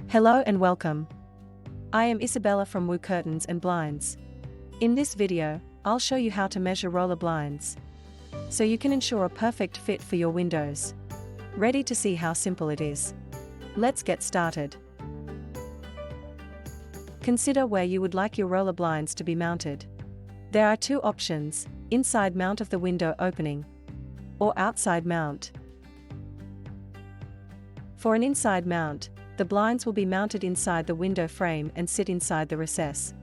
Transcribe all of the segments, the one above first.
Hello and welcome. I am Isabella from Woo Curtains and Blinds. In this video, I'll show you how to measure roller blinds, so you can ensure a perfect fit for your windows. Ready to see how simple it is? Let's get started. Consider where you would like your roller blinds to be mounted. There are two options: inside mount of the window opening, or outside mount. For an inside mount, the blinds will be mounted inside the window frame and sit inside the recess.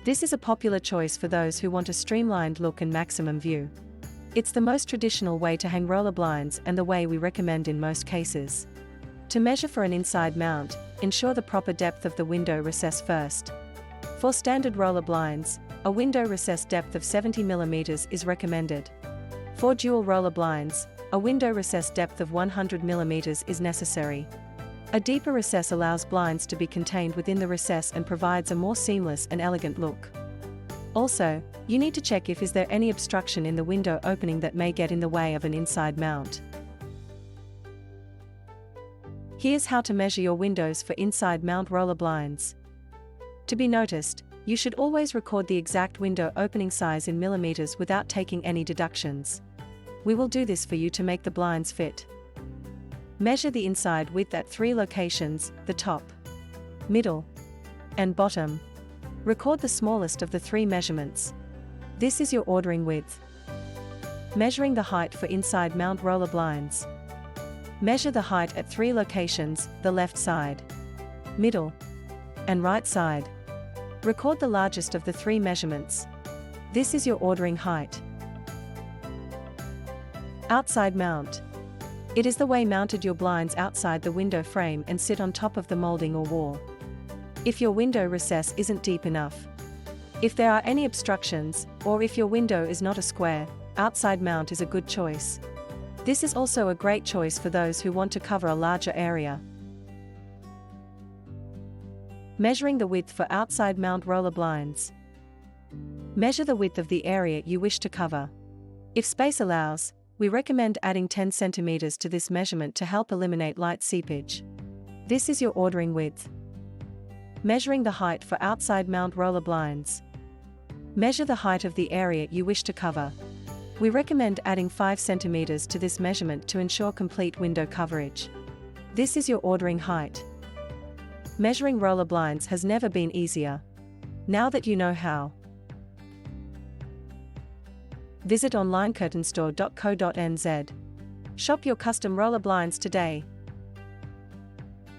This is a popular choice for those who want a streamlined look and maximum view. It's the most traditional way to hang roller blinds and the way we recommend in most cases. To measure for an inside mount, ensure the proper depth of the window recess first. For standard roller blinds, a window recess depth of 70 mm is recommended. For dual roller blinds, a window recess depth of 100 mm is necessary. A deeper recess allows blinds to be contained within the recess and provides a more seamless and elegant look. Also, you need to check if there is any obstruction in the window opening that may get in the way of an inside mount. Here's how to measure your windows for inside mount roller blinds. To be noticed, you should always record the exact window opening size in millimeters without taking any deductions. We will do this for you to make the blinds fit. Measure the inside width at 3 locations: the top, middle, and bottom. Record the smallest of the 3 measurements. This is your ordering width. Measuring the height for inside mount roller blinds. Measure the height at 3 locations: the left side, middle, and right side. Record the largest of the 3 measurements. This is your ordering height. Outside mount. It is the way mounted your blinds outside the window frame and sit on top of the molding or wall. If your window recess isn't deep enough, if there are any obstructions, or if your window is not a square, outside mount is a good choice. This is also a great choice for those who want to cover a larger area. Measuring the width for outside mount roller blinds. Measure the width of the area you wish to cover. If space allows, we recommend adding 10 cm to this measurement to help eliminate light seepage. This is your ordering width. Measuring the height for outside mount roller blinds. Measure the height of the area you wish to cover. We recommend adding 5 cm to this measurement to ensure complete window coverage. This is your ordering height. Measuring roller blinds has never been easier. Now that you know how. Visit onlinecurtainstore.co.nz. Shop your custom roller blinds today.